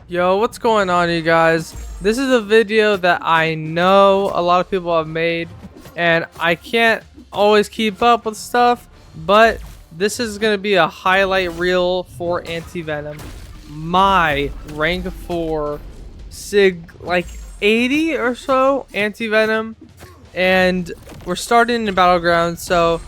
Yo, what's going on, you guys? This is a video that I know a lot of people have made, and I can't always keep up with stuff, but this is going to be a highlight reel for ANTI-VENOM. My rank 4 sig, like 80 or so ANTI-VENOM, and we're starting in Battlegrounds. So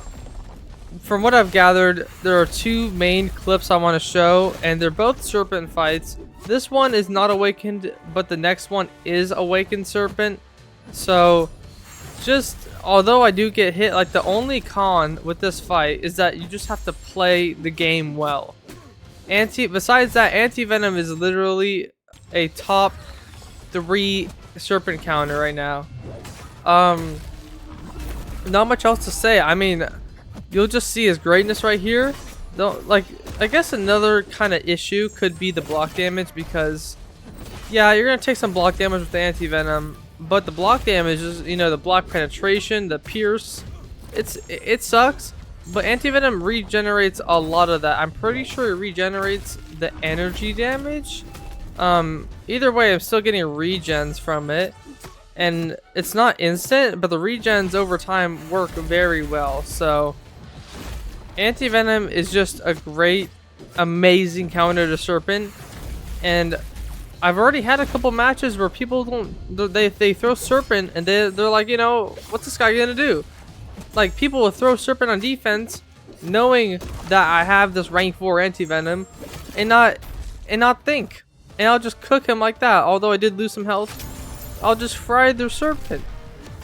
from what I've gathered, there are two main clips I want to show, and they're both serpent fights. This one is not awakened, but the next one is awakened serpent. So just although I do get hit, like the only con with this fight is that you just have to play the game well. Besides that, ANTI-VENOM is literally a top 3 serpent counter right now. Not much else to say. I mean, you'll just see his greatness right here. I guess another kind of issue could be the block damage, because yeah, you're gonna take some block damage with the ANTI-VENOM, but the block damage is, you know, the block penetration, the pierce, it sucks. But ANTI-VENOM regenerates a lot of that. I'm pretty sure it regenerates the energy damage. Either way, I'm still getting regens from it, and it's not instant, but the regens over time work very well. So ANTI-VENOM is just a great, amazing counter to serpent, and I've already had a couple matches where people they throw serpent and they're like, you know, what's this guy gonna do? Like, people will throw serpent on defense knowing that I have this rank 4 ANTI-VENOM and not think, and I'll just cook him like that. Although I did lose some health, I'll just fry their serpent.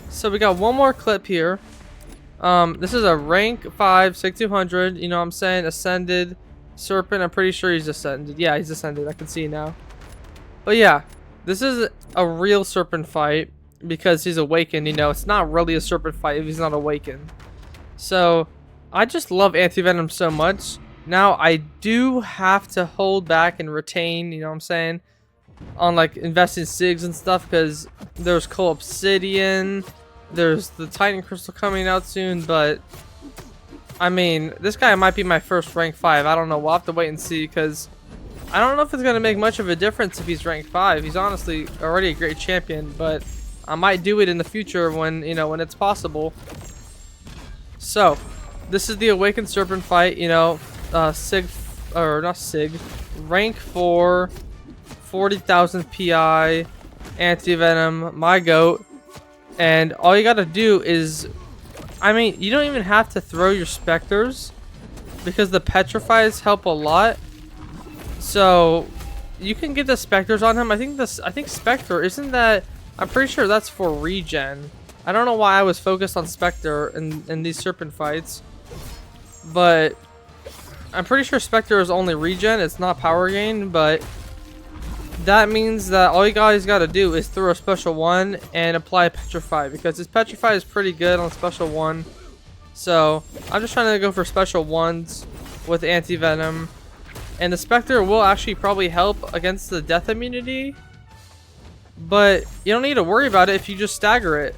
So we got one more clip here. This is a rank 5 6200, you know what I'm saying, ascended serpent. I'm pretty sure he's ascended. Yeah, he's ascended. I can see now. But yeah, this is a real serpent fight because he's awakened. You know, it's not really a serpent fight if he's not awakened. So I just love ANTI-VENOM so much. Now I do have to hold back and retain, you know what I'm saying, on like investing SIGs and stuff, because there's Coal Obsidian, there's the Titan Crystal coming out soon. But I mean, this guy might be my first rank 5. I don't know. We'll have to wait and see, because I don't know if it's going to make much of a difference if he's rank 5. He's honestly already a great champion, but I might do it in the future when, you know, when it's possible. So this is the Awakened Serpent fight, you know, rank 4, 40,000 PI, ANTI-VENOM, my goat. And all you gotta do is, I mean, you don't even have to throw your specters, because the petrifies help a lot. So you can get the specters on him. I think specter, isn't that, I'm pretty sure that's for regen. I don't know why I was focused on specter in these serpent fights, but I'm pretty sure specter is only regen, it's not power gain. But that means that all you guys got to do is throw a special 1 and apply petrify, because his petrify is pretty good on special 1. So I'm just trying to go for special 1s with ANTI-VENOM, and the specter will actually probably help against the death immunity, but you don't need to worry about it if you just stagger it.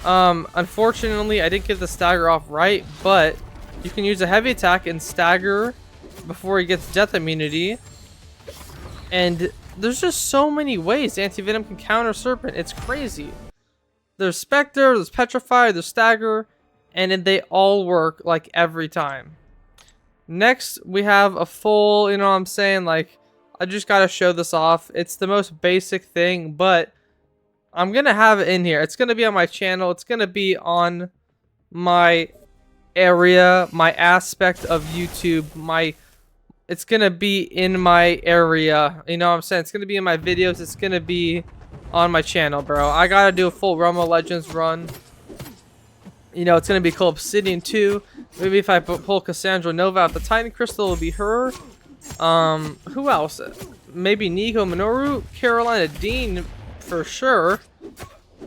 Unfortunately, I didn't get the stagger off right, but you can use a heavy attack and stagger before he gets death immunity. And there's just so many ways ANTI-VENOM can counter serpent. It's crazy. There's specter, there's petrify, there's stagger, and then they all work like every time. Next, we have a full, you know what I'm saying, like, I just gotta show this off. It's the most basic thing, but I'm gonna have it in here. It's gonna be on my channel. It's gonna be on my area, my aspect of YouTube, it's gonna be in my area, you know what I'm saying? It's gonna be in my videos. It's gonna be on my channel, bro. I gotta do a full Realm of Legends run. You know, it's gonna be Coal Obsidian too. Maybe if I pull Cassandra Nova out the Titan Crystal, it'll be her. Who else? Maybe Nico Minoru, Carolina Dean for sure.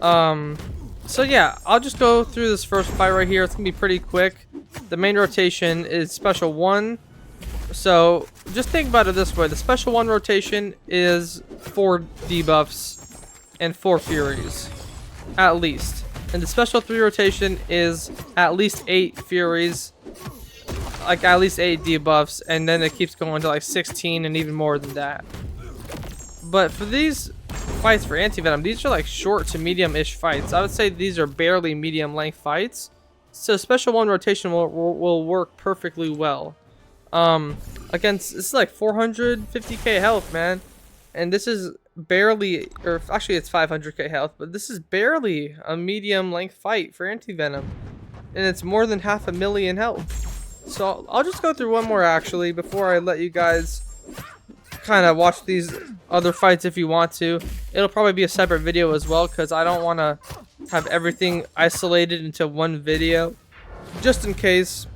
So yeah, I'll just go through this first fight right here. It's gonna be pretty quick. The main rotation is special 1. So just think about it this way: the special 1 rotation is 4 debuffs and 4 furies at least, and the special 3 rotation is at least 8 furies, like at least 8 debuffs, and then it keeps going to like 16 and even more than that. But for these fights for Anti-Venom, these are like short to medium-ish fights. I would say these are barely medium-length fights. So special 1 rotation will work perfectly well. Against, this is like 450k health, man. And this is barely, or actually it's 500k health, but this is barely a medium-length fight for Anti-Venom. And it's more than 500,000 health. So I'll just go through one more actually before I let you guys kind of watch these other fights if you want to. It'll probably be a separate video as well because I don't want to have everything isolated into one video. Just in case,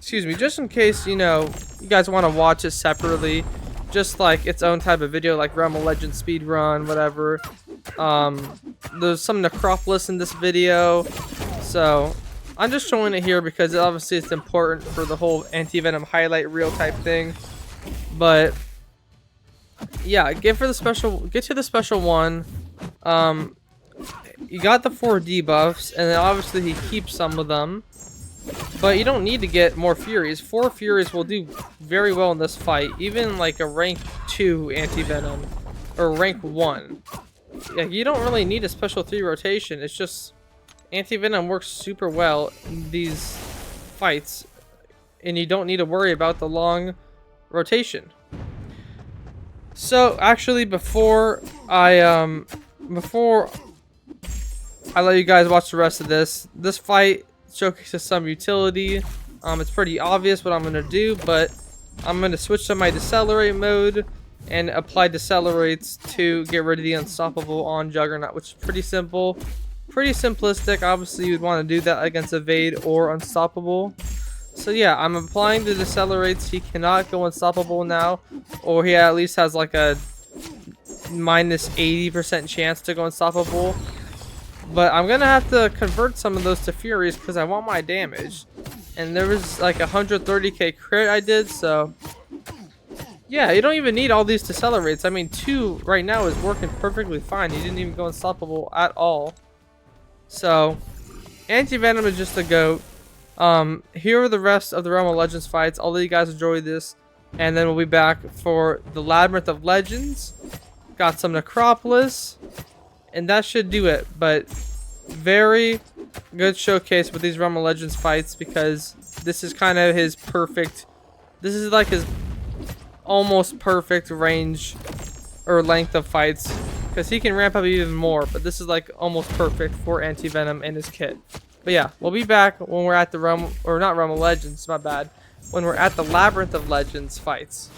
just in case, you know, you guys want to watch it separately. Just like its own type of video, like Realm of Legends speedrun, whatever. There's some Necropolis in this video. So I'm just showing it here because obviously it's important for the whole Anti-Venom highlight reel type thing. But yeah, get to the special 1. You got the 4 debuffs, and then obviously he keeps some of them. But you don't need to get more Furies. 4 Furies will do very well in this fight. Even like a rank 2 Anti-Venom or rank 1. Yeah, you don't really need a special 3 rotation. It's just Anti-Venom works super well in these fights, and you don't need to worry about the long rotation. So actually, before I let you guys watch the rest of this fight showcases some utility. It's pretty obvious what I'm gonna do, but I'm gonna switch to my decelerate mode and apply decelerates to get rid of the unstoppable on Juggernaut, which is pretty simple, pretty simplistic. Obviously, you'd want to do that against Evade or Unstoppable. So yeah, I'm applying the decelerates. He cannot go unstoppable now, or he at least has like a minus 80% chance to go unstoppable. But I'm gonna have to convert some of those to Furies because I want my damage. And there was like 130k crit I did, so yeah, you don't even need all these decelerates. I mean, 2 right now is working perfectly fine. He didn't even go unstoppable at all. So Anti-Venom is just a GOAT. Here are the rest of the Realm of Legends fights. I'll let you guys enjoy this, and then we'll be back for the Labyrinth of Legends. Got some Necropolis, and that should do it. But very good showcase with these Realm of Legends fights because this is kind of his perfect. This is like his almost perfect range or length of fights because he can ramp up even more. But this is like almost perfect for Anti-Venom and his kit. But yeah, we'll be back when we're at the Realm, or not Realm of Legends, my bad. When we're at the Labyrinth of Legends fights.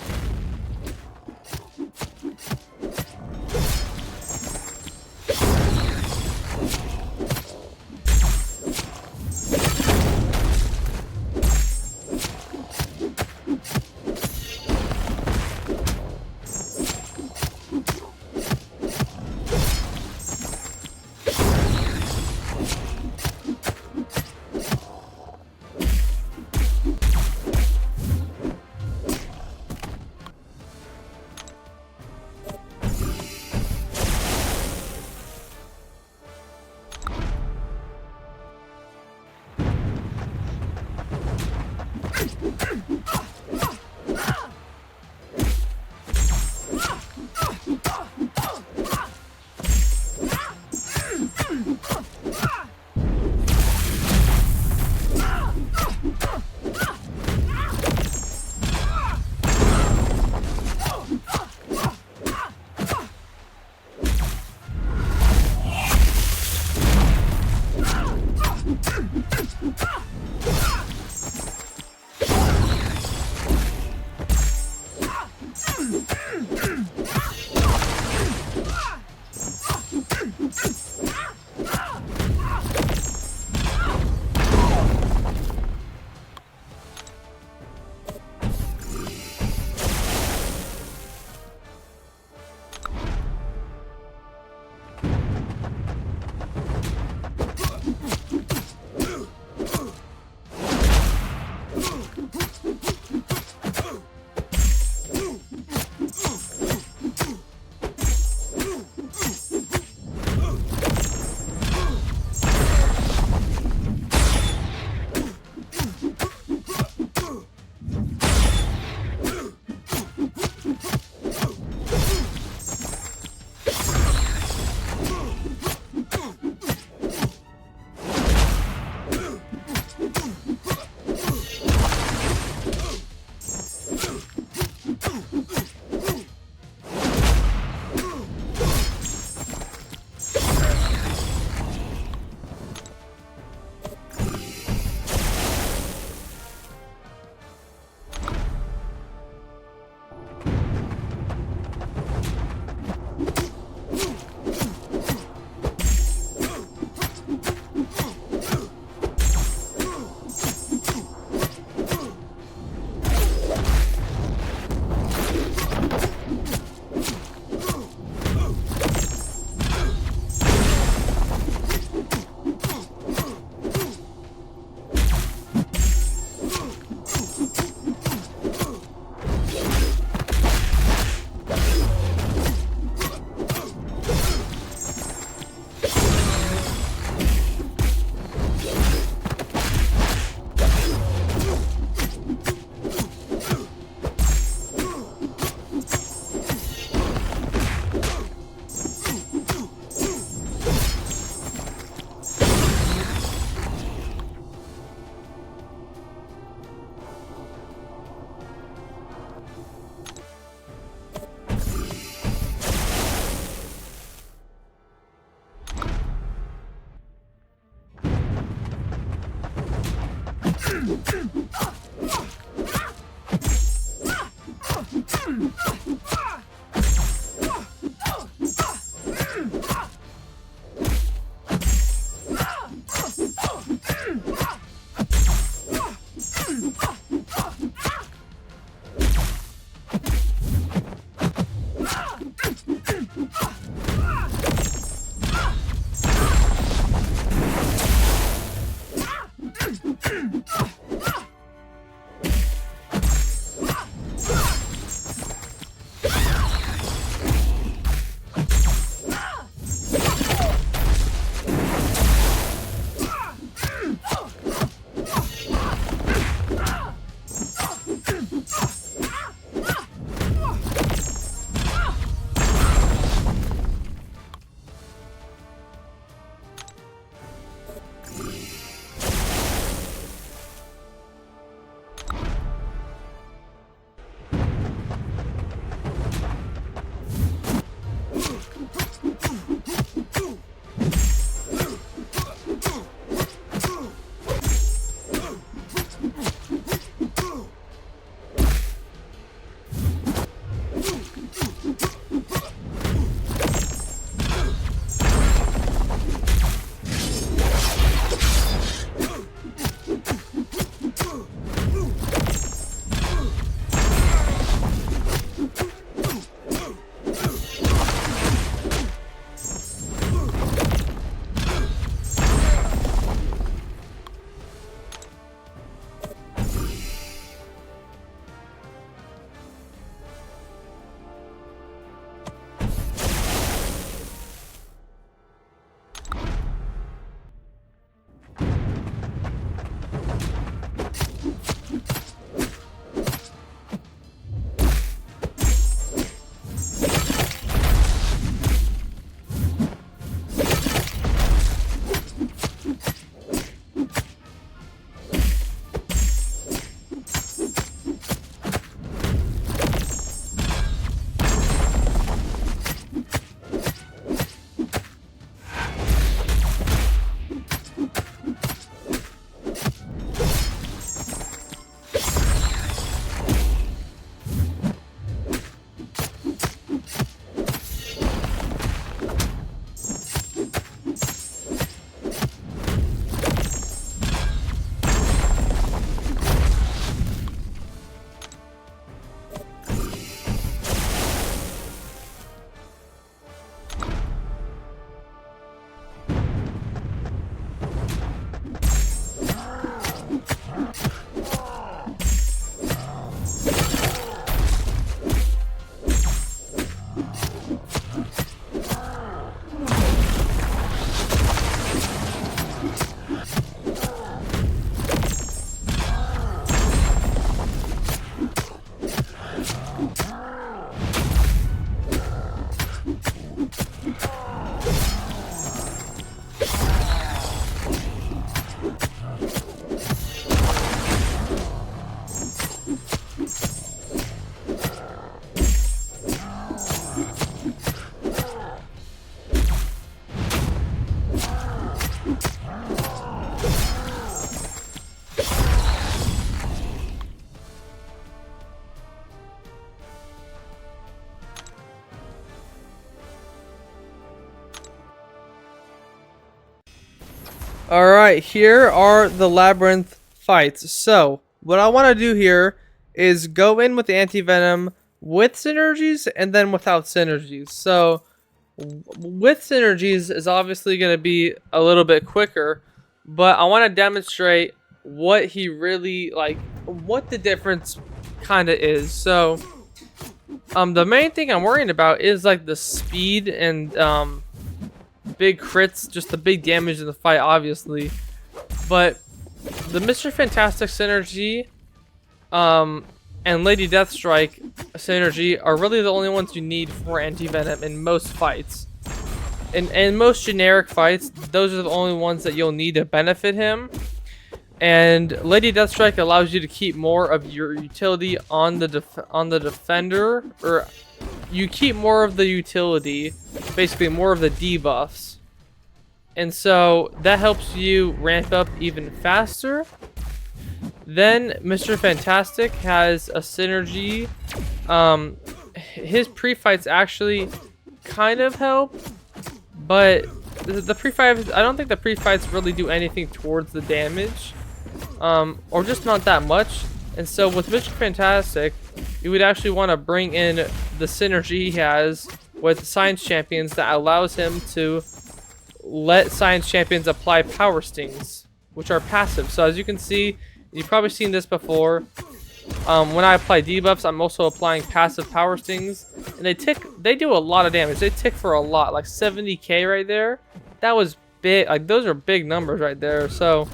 Alright, here are the labyrinth fights. So, what I want to do here is go in with the anti-venom with synergies and then without synergies. So, with synergies is obviously going to be a little bit quicker, but I want to demonstrate what he really, like, what the difference kind of is. So, the main thing I'm worrying about is, like, the speed and, big crits, just the big damage in the fight, obviously. But the Mr. Fantastic synergy and Lady Deathstrike synergy are really the only ones you need for anti-venom in most fights. In most generic fights, those are the only ones that you'll need to benefit him. And Lady Deathstrike allows you to keep more of your utility on the defender, or you keep more of the utility, basically more of the debuffs. And so that helps you ramp up even faster. Then Mr. Fantastic has a synergy. His pre-fights actually kind of help, but the pre-fights, I don't think the pre-fights really do anything towards the damage, or just not that much. And so with Mr. Fantastic, you would actually want to bring in the synergy he has with Science Champions that allows him to let Science Champions apply Power Stings, which are passive. So as you can see, you've probably seen this before. When I apply debuffs, I'm also applying passive Power Stings, and they do a lot of damage. They tick for a lot, like 70k right there. That was big. Like, those are big numbers right there. So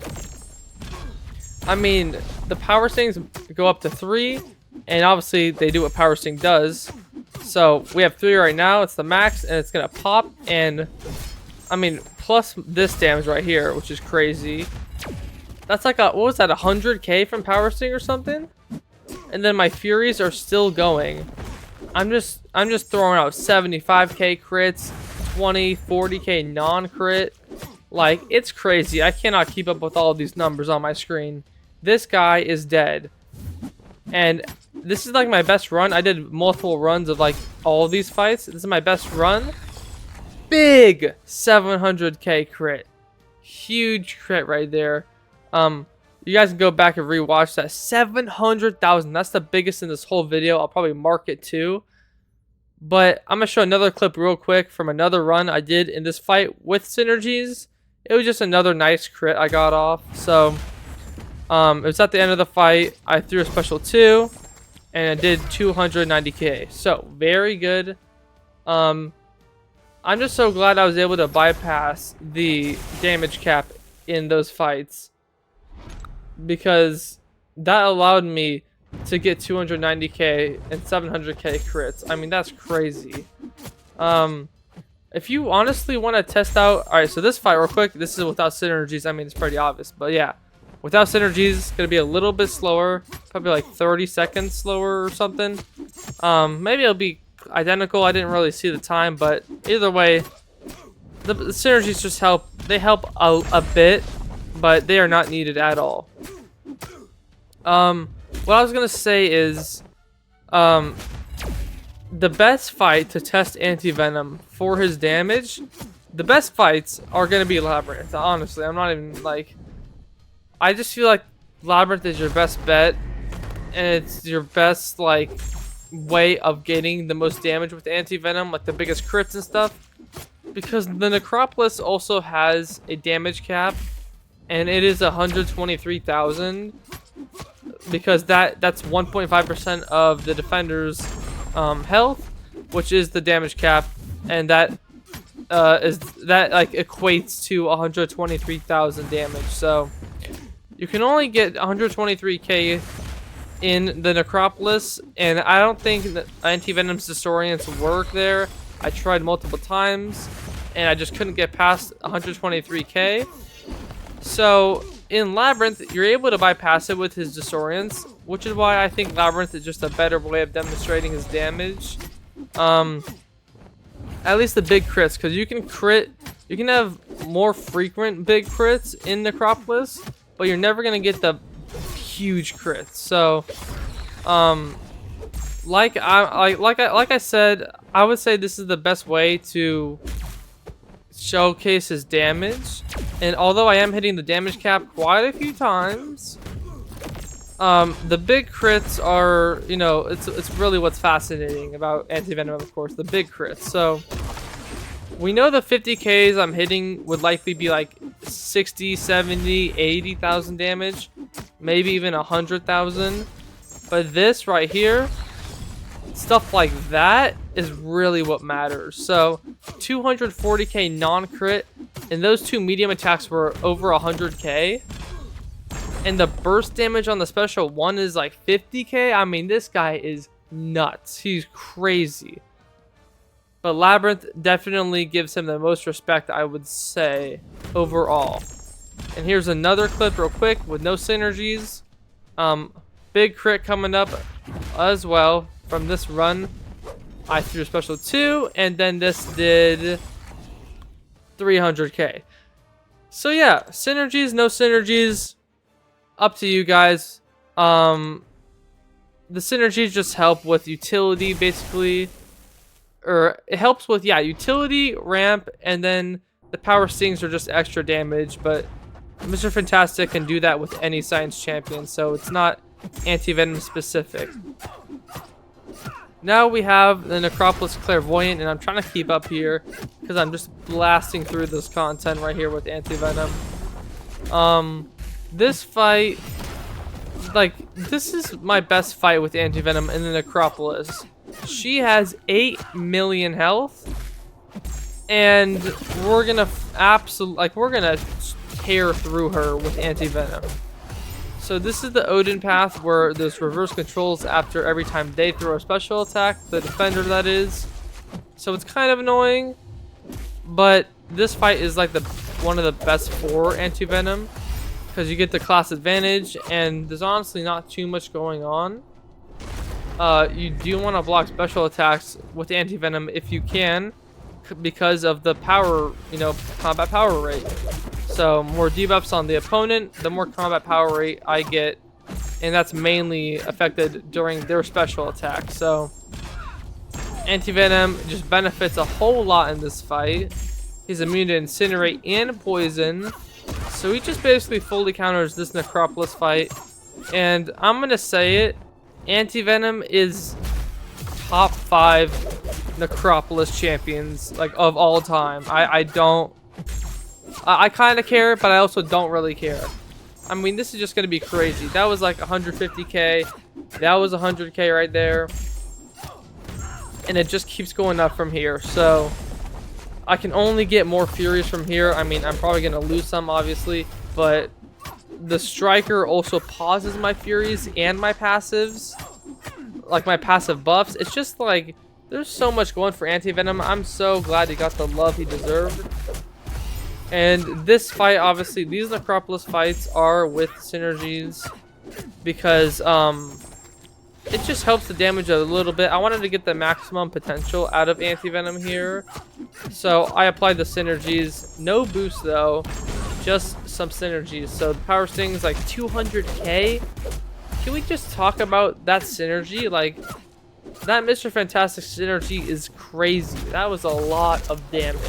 I mean, the Power Stings go up to 3, and obviously they do what Power Sting does. So we have 3 right now. It's the max, and it's gonna pop. And I mean, plus this damage right here, which is crazy. That's like what was that, 100k from Power Sting or something? And then my Furies are still going. I'm just throwing out 75k crits, 20, 40k non-crit. Like, it's crazy. I cannot keep up with all of these numbers on my screen. This guy is dead. And this is like my best run. I did multiple runs of like all of these fights. This is my best run. Big 700k crit. Huge crit right there. You guys can go back and rewatch that. 700,000. That's the biggest in this whole video. I'll probably mark it too. But I'm going to show another clip real quick from another run I did in this fight with synergies. It was just another nice crit I got off. So, it was at the end of the fight. I threw a special 2. And I did 290k. So, very good. I'm just so glad I was able to bypass the damage cap in those fights, because that allowed me to get 290k and 700k crits. I mean, that's crazy. If you honestly want to test out, all right, so this fight real quick, this is without synergies. I mean, it's pretty obvious, but yeah, without synergies, it's gonna be a little bit slower, probably like 30 seconds slower or something. Maybe it'll be identical. I didn't really see the time, but either way, the synergies just help. They help a bit, but they are not needed at all. What I was gonna say is, the best fight to test ANTI-VENOM for his damage, the best fights are gonna be Labyrinth. Honestly, I'm not even like, I just feel like Labyrinth is your best bet, and it's your best like way of getting the most damage with ANTI-VENOM, like the biggest crits and stuff, because the Necropolis also has a damage cap, and it is 123,000, because that's 1.5% of the defender's health, which is the damage cap, and that like equates to 123,000 damage. So you can only get 123k in the Necropolis, and I don't think that ANTI-VENOM's Disorients work there. I tried multiple times, and I just couldn't get past 123k. So in Labyrinth, you're able to bypass it with his Disorients, which is why I think Labyrinth is just a better way of demonstrating his damage. At least the big crits, because you can crit, you can have more frequent big crits in Necropolis, but you're never gonna get the huge crits. So, like I said, I would say this is the best way to showcase his damage. And although I am hitting the damage cap quite a few times, the big crits are, you know, it's really what's fascinating about ANTI-VENOM, of course, the big crits. So we know the 50Ks I'm hitting would likely be like 60, 70, 80,000 damage, maybe even 100,000. But this right here, stuff like that is really what matters. So 240k non-crit, and those 2 medium attacks were over 100k. And the burst damage on the special 1 is like 50k. I mean, this guy is nuts. He's crazy. But Labyrinth definitely gives him the most respect, I would say, overall. And here's another clip real quick with no synergies. Big crit coming up as well from this run. I threw a special 2, and then this did 300k. So yeah, synergies, no synergies, up to you guys. The synergies just help with utility, basically. Or it helps with, yeah, utility, ramp, and then the power stings are just extra damage. But Mr. Fantastic can do that with any science champion, so it's not anti-venom specific. Now we have the Necropolis Clairvoyant, and I'm trying to keep up here because I'm just blasting through this content right here with anti-venom. This fight, like, this is my best fight with anti-venom in the Necropolis. She has 8 million health, and we're gonna we're gonna tear through her with anti-venom. So this is the Odin path where there's reverse controls after every time they throw a special attack, the defender that is. So it's kind of annoying, but this fight is like one of the best for anti-venom because you get the class advantage, and there's honestly not too much going on. You do want to block special attacks with anti-venom if you can, because of the power, combat power rate. So more debuffs on the opponent, the more combat power rate I get, and that's mainly affected during their special attack. So anti-venom just benefits a whole lot in this fight. He's immune to incinerate and poison, so he just basically fully counters this Necropolis fight. And I'm gonna say it, anti-venom is top 5 Necropolis champions, like, of all time. I kind of care, but I also don't really care. I mean, this is just gonna be crazy. That was like 150k, that was 100k right there, and it just keeps going up from here. So I can only get more furious from here. I mean, I'm probably gonna lose some, obviously, but the striker also pauses my furies and my passives, like my passive buffs. It's just like there's so much going for anti-venom. I'm so glad he got the love he deserved. And this fight, obviously, these Necropolis fights are with synergies because it just helps the damage a little bit. I wanted to get the maximum potential out of anti-venom here, so I applied the synergies. No boost though, just some synergies. So the power sting is like 200k. Can we just talk about that synergy? Like, that Mr. Fantastic synergy is crazy. That was a lot of damage.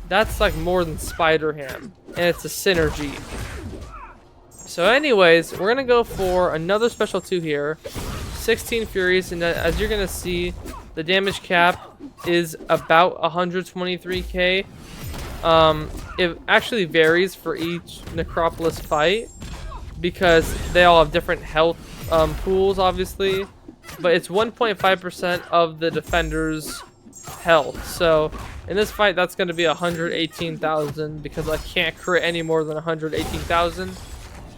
That's like more than Spider-Ham, and it's a synergy. So anyways, we're gonna go for another special 2 here, 16 Furies, and as you're gonna see, the damage cap is about 123k. It actually varies for each Necropolis fight because they all have different health pools, obviously, but it's 1.5% of the defender's health. So in this fight, that's going to be 118,000 because I can't crit any more than 118,000.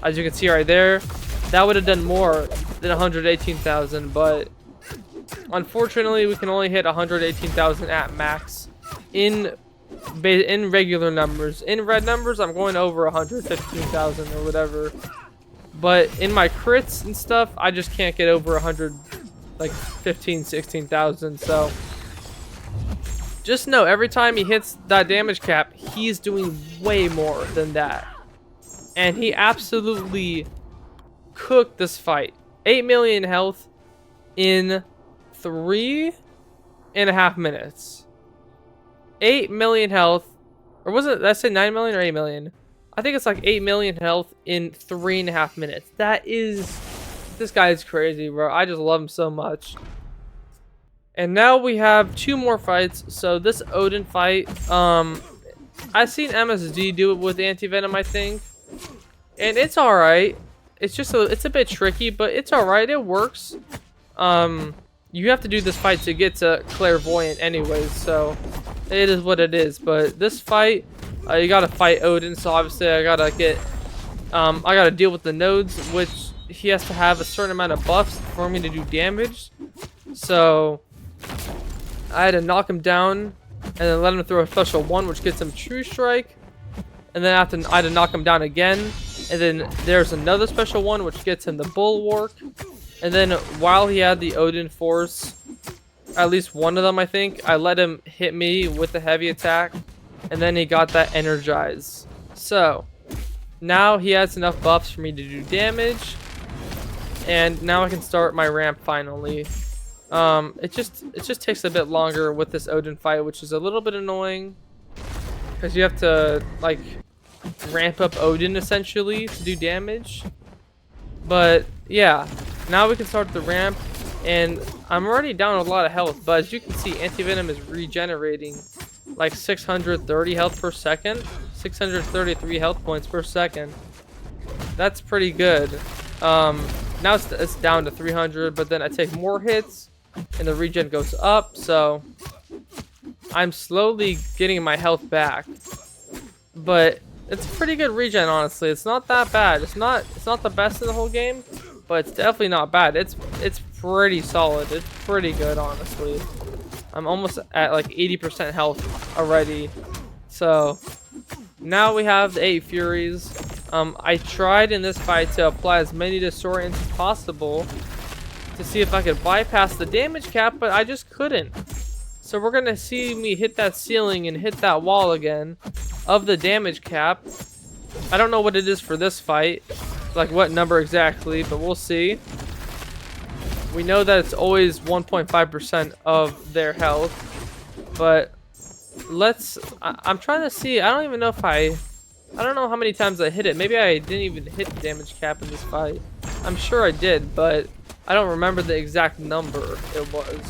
As you can see right there, that would have done more than 118,000, but unfortunately, we can only hit 118,000 at max in regular numbers. In red numbers, I'm going over 115,000 or whatever, but in my crits and stuff, I just can't get over 100, like 16,000. So just know, every time he hits that damage cap, he's doing way more than that. And he absolutely cooked this fight. 8 million health in 3.5 minutes. 8 million health. Or was it, did I say 9 million or 8 million? I think it's like 8 million health in 3.5 minutes. That is... This guy is crazy, bro. I just love him so much. And now we have 2 more fights. So this Odin fight, I've seen MSD do it with anti-venom, I think, and it's all right. It's just it's a bit tricky, but it's all right. It works. You have to do this fight to get to Clairvoyant, anyways. So it is what it is. But this fight, you gotta fight Odin. So obviously, I gotta deal with the nodes, which he has to have a certain amount of buffs for me to do damage. So I had to knock him down and then let him throw a special 1, which gets him True Strike. And then I had to knock him down again. And then there's another special 1, which gets him the Bulwark. And then while he had the Odin Force, at least one of them, I think, I let him hit me with the heavy attack. And then he got that Energize. So now he has enough buffs for me to do damage. And now I can start my ramp finally. It just takes a bit longer with this Odin fight, which is a little bit annoying. Because you have to, like, ramp up Odin, essentially, to do damage. But, yeah. Now we can start the ramp. And I'm already down a lot of health. But as you can see, ANTI-VENOM is regenerating, like, 630 health per second. 633 health points per second. That's pretty good. Now it's down to 300. But then I take more hits. And the regen goes up. So I'm slowly getting my health back, but it's a pretty good regen, honestly. It's not that bad. It's not the best in the whole game, but it's definitely not bad. It's pretty solid. It's pretty good, honestly. I'm almost at like 80% health already. So now we have the 8 Furies. I tried in this fight to apply as many disorients as possible to see if I could bypass the damage cap, but I just couldn't. So we're gonna see me hit that ceiling and hit that wall again of the damage cap. I don't know what it is for this fight, like what number exactly, but we'll see. We know that it's always 1.5% of their health, but I'm trying to see. I don't even know if I don't know how many times I hit it. Maybe I didn't even hit the damage cap in this fight. I'm sure I did, but I don't remember the exact number it was.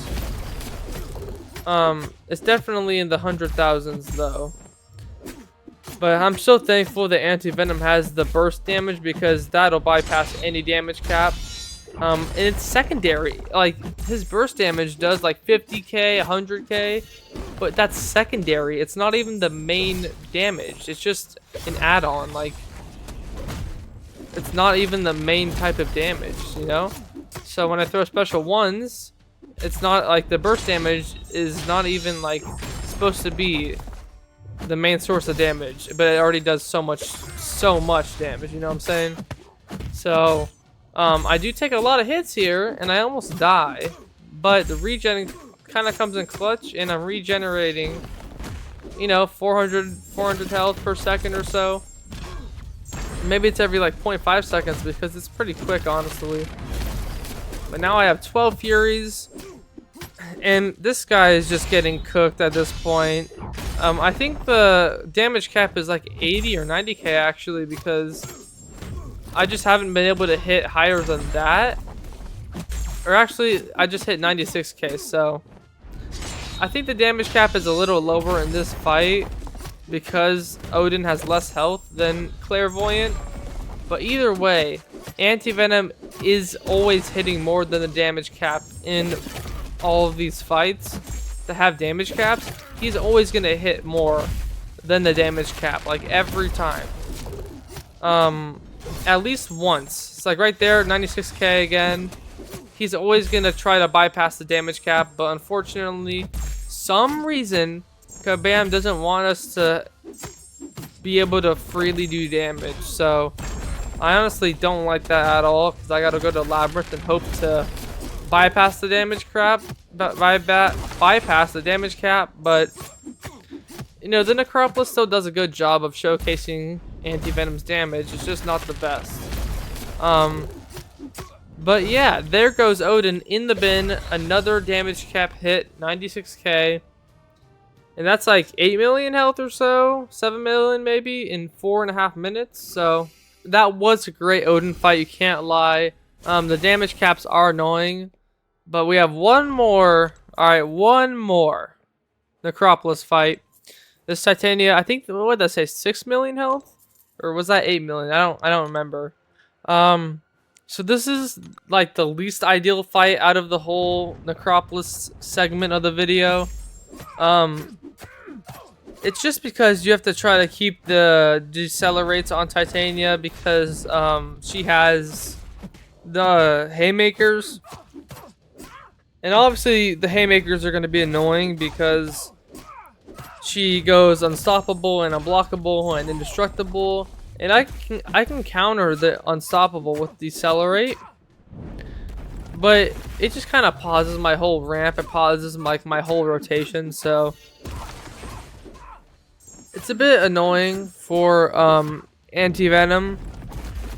It's definitely in the 100,000s though. But I'm so thankful that ANTI-VENOM has the burst damage, because that'll bypass any damage cap. And it's secondary. Like, his burst damage does like 50k, 100k, but that's secondary. It's not even the main damage. It's just an add-on. Like, it's not even the main type of damage, you know? So when I throw special ones, it's not like the burst damage is not even like supposed to be the main source of damage, but it already does so much damage, you know what I'm saying? So I do take a lot of hits here and I almost die, but the regen kind of comes in clutch, and I'm regenerating, you know, 400 health per second or so. Maybe it's every like 0.5 seconds, because it's pretty quick, honestly. But now I have 12 Furies, and this guy is just getting cooked at this point. I think the damage cap is like 80 or 90k actually, because I just haven't been able to hit higher than that. Or actually, I just hit 96k, so I think the damage cap is a little lower in this fight because Odin has less health than Clairvoyant. But either way, ANTI-VENOM is always hitting more than the damage cap in all of these fights that have damage caps. He's always going to hit more than the damage cap, like every time. At least once. It's like right there, 96k again. He's always going to try to bypass the damage cap, but unfortunately, some reason, Kabam doesn't want us to be able to freely do damage. So I honestly don't like that at all, because I gotta go to Labyrinth and hope to bypass the damage cap. Bypass the damage cap, but you know, the Necropolis still does a good job of showcasing ANTI-VENOM's damage. It's just not the best. But yeah, there goes Odin in the bin. Another damage cap hit, 96k. And that's like 8 million health or so, 7 million maybe, in 4.5 minutes. So that was a great Odin fight, you can't lie. The damage caps are annoying, but we have one more. All right, one more Necropolis fight. This Titania, I think, what did I say, 6 million health, or was that 8 million? I don't remember. So this is like the least ideal fight out of the whole Necropolis segment of the video. It's just because you have to try to keep the decelerates on Titania, because she has the haymakers, and obviously the haymakers are going to be annoying because she goes unstoppable and unblockable and indestructible, and I can counter the unstoppable with decelerate, but it just kind of pauses my whole ramp. It pauses my whole rotation, so it's a bit annoying for ANTI-VENOM.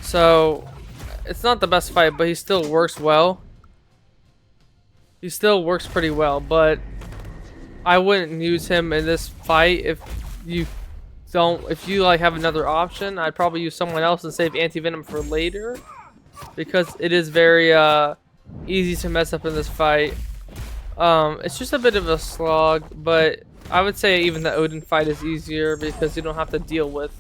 So it's not the best fight, but he still works well. He still works pretty well, but I wouldn't use him in this fight if you like have another option. I'd probably use someone else and save ANTI-VENOM for later, because it is very easy to mess up in this fight. It's just a bit of a slog, but I would say even the Odin fight is easier because you don't have to deal with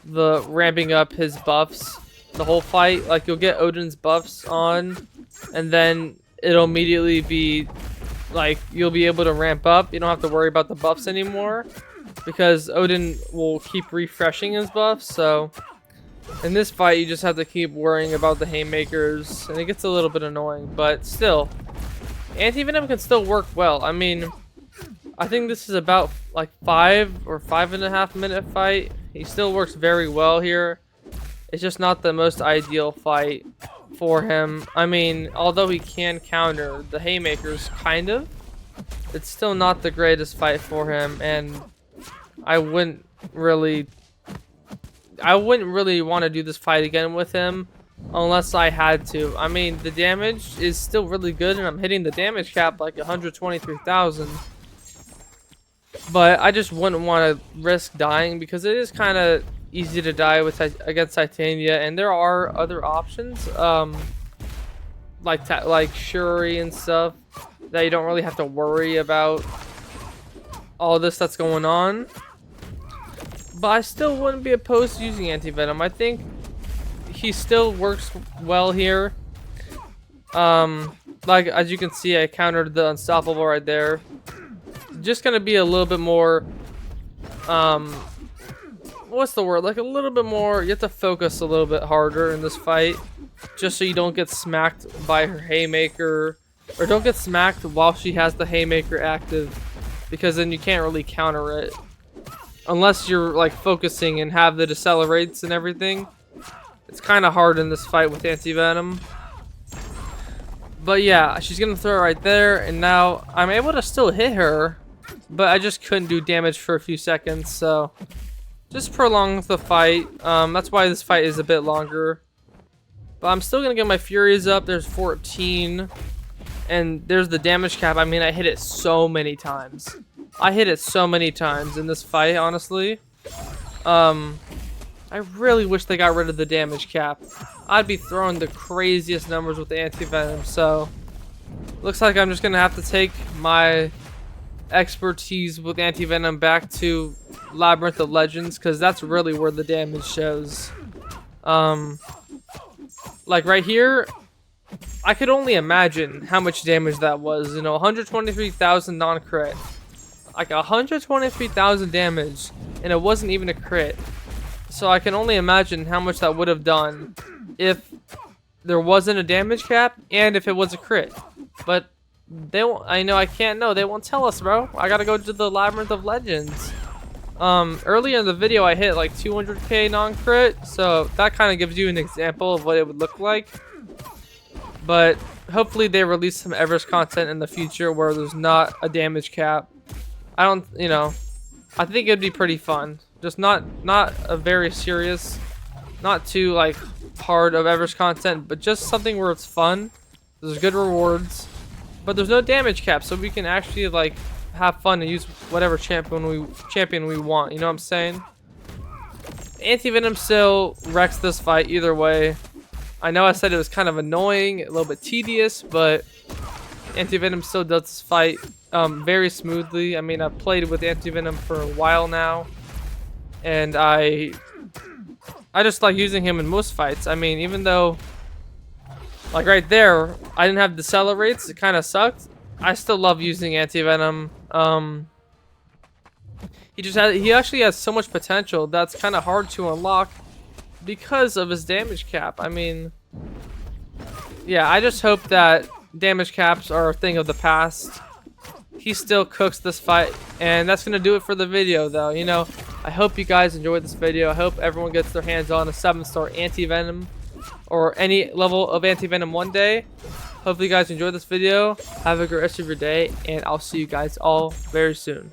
the ramping up his buffs the whole fight. Like, you'll get Odin's buffs on, and then it'll immediately be like you'll be able to ramp up. You don't have to worry about the buffs anymore because Odin will keep refreshing his buffs. So in this fight, you just have to keep worrying about the haymakers, and it gets a little bit annoying, but still, ANTI-VENOM can still work well. I mean, I think this is about like 5 or 5.5 minute fight. He still works very well here. It's just not the most ideal fight for him. I mean, although he can counter the haymakers, kind of, it's still not the greatest fight for him, and I wouldn't really want to do this fight again with him unless I had to. I mean, the damage is still really good, and I'm hitting the damage cap like 123,000. But I just wouldn't want to risk dying because it is kind of easy to die against Titania, and there are other options, like Shuri and stuff, that you don't really have to worry about all this that's going on. But I still wouldn't be opposed to using ANTI-VENOM. I think he still works well here. Like, as you can see, I countered the unstoppable right there. Just gonna be a little bit more, what's the word? Like a little bit more, you have to focus a little bit harder in this fight, just so you don't get smacked by her haymaker, or don't get smacked while she has the haymaker active, because then you can't really counter it. Unless you're like focusing and have the decelerates and everything. It's kind of hard in this fight with ANTI-VENOM. But yeah, she's gonna throw it right there, and now I'm able to still hit her, but I just couldn't do damage for a few seconds, so just prolongs the fight. That's why this fight is a bit longer. But I'm still gonna get my Furies up. There's 14, and there's the damage cap. I mean, I hit it so many times. I hit it so many times in this fight, honestly. I really wish they got rid of the damage cap. I'd be throwing the craziest numbers with the ANTI-VENOM, so looks like I'm just gonna have to take my expertise with ANTI-VENOM back to Labyrinth of Legends, because that's really where the damage shows. Like right here, I could only imagine how much damage that was. You know, 123,000 non-crit. Like 123,000 damage, and it wasn't even a crit. So I can only imagine how much that would have done if there wasn't a damage cap and if it was a crit. But they won't, I know I can't know. They won't tell us, bro. I gotta go to the Labyrinth of Legends. Earlier in the video, I hit like 200k non-crit, so that kind of gives you an example of what it would look like. But hopefully they release some Everest content in the future where there's not a damage cap. I don't, you know, I think it'd be pretty fun. Just not a very serious, not too like hard of Everest content, but just something where it's fun. There's good rewards, but there's no damage cap, so we can actually like have fun and use whatever champion we want. You know what I'm saying? ANTI-VENOM still wrecks this fight either way. I know I said it was kind of annoying, a little bit tedious, but ANTI-VENOM still does this fight very smoothly. I mean, I've played with ANTI-VENOM for a while now, and I just like using him in most fights. I mean, even though, like right there, I didn't have decelerates, it kind of sucked. I still love using ANTI-VENOM. He actually has so much potential that's kind of hard to unlock because of his damage cap. I mean, yeah, I just hope that damage caps are a thing of the past. He still cooks this fight, and that's gonna do it for the video, though. You know, I hope you guys enjoyed this video. I hope everyone gets their hands on a 7-star ANTI-VENOM or any level of ANTI-VENOM one day. Hopefully you guys enjoyed this video. Have a great rest of your day, and I'll see you guys all very soon.